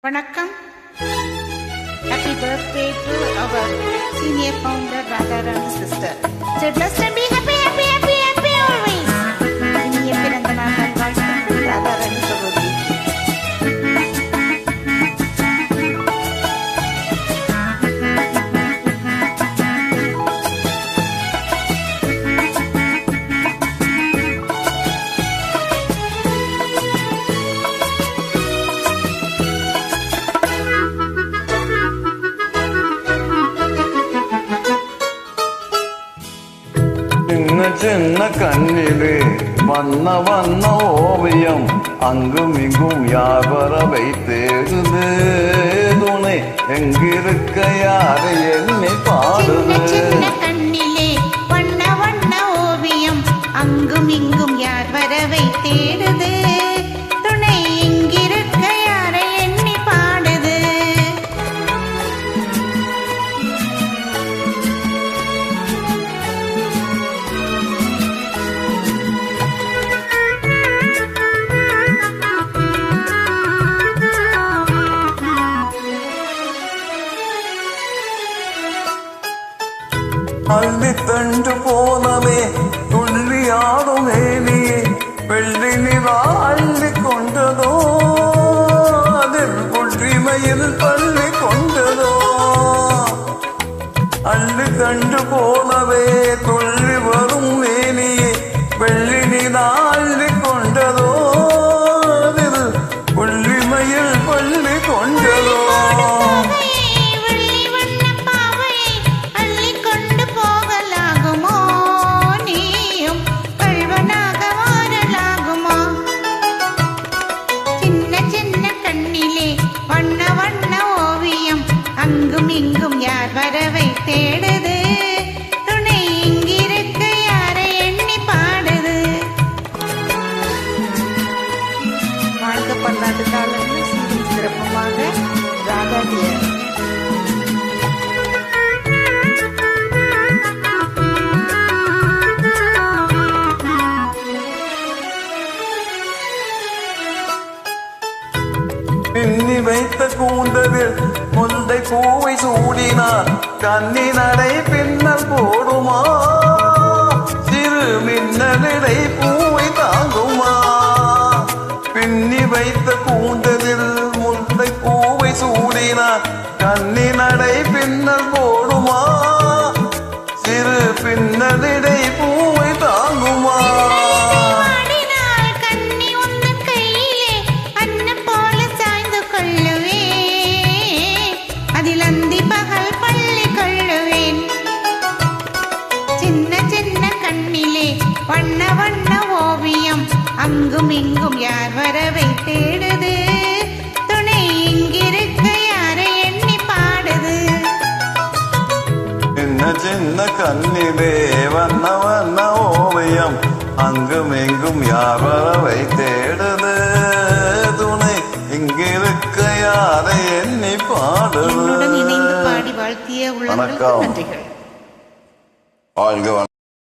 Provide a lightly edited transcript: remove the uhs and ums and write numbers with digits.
வணக்கம். Happy birthday to our senior founder Radharani sister. Stay blessed and be happy, happy, happy, happy always. இனிய பிறந்த நாள் நல்வாழ்த்துக்கள் ராதாராணி சகோதரி. சின்ன கண்ணிலே வண்ண ஓவியம் அங்கும் இங்கும் யார் வரவை தேடுது துணை எங்கிருக்க யாரை எண்ணி பாடுது. கண்ணிலே வண்ண வண்ண ஓவியம் அங்கும் இங்கும் யார் வரவை தேடுது துணை எங்கிருக்க யாரை எண்ணி பாடுது. அள்ளித்தண்டு போனவே துள்ளியாடும் வேலியே வெள்ளி நிலா அள்ளி கொண்டதோ அதில் புள்ளிமையில் பள்ளி கொண்டதோ. அள்ளித்தண்டு போனவே துள்ளி வரும் வேலியே வெள்ளி நிலா அள்ளி கொண்டதோ அதில் புள்ளிமையில் பள்ளி கொண்டதோ. அங்கும் இங்கும் யார் வரவை தேடுது துணை இங்கிருக்க யாரை எண்ணி பாடுது. வாழ்க்கை பல்லாண்டு காலங்கள் சிறப்பமாக ராதாடியார். பின்னி வைத்த கூந்தலில் முல்லை பூவை சூடினார் கண்ணி நடை பின்னல் போடுமா சிறு மின்னலிடை பூவை தாங்குமா. பின்னி வைத்த கூந்தலில் முல்லை பூவை சூடினார் கண்ணி நடை பின்னல் போடுமா சிறு பின்னலிடை பூவை தாங்குமா. வண்ண வண்ண ஓவியம் அங்கும் இங்கும் யார் வரவை தேடுது துணை இங்கிருக்க யாரை எண்ணி பாடுது. சின்ன கண்ணிலே வண்ண வண்ண ஓவியம் அங்கும் இங்கும் யார் வரவை தேடுது துணை இங்கிருக்க யாரை எண்ணி பாடுது. என்னுடன் இணைந்து பாடி வாழ்த்திய உள்ளங்களுக்கு நன்றிகள். வாழ்க.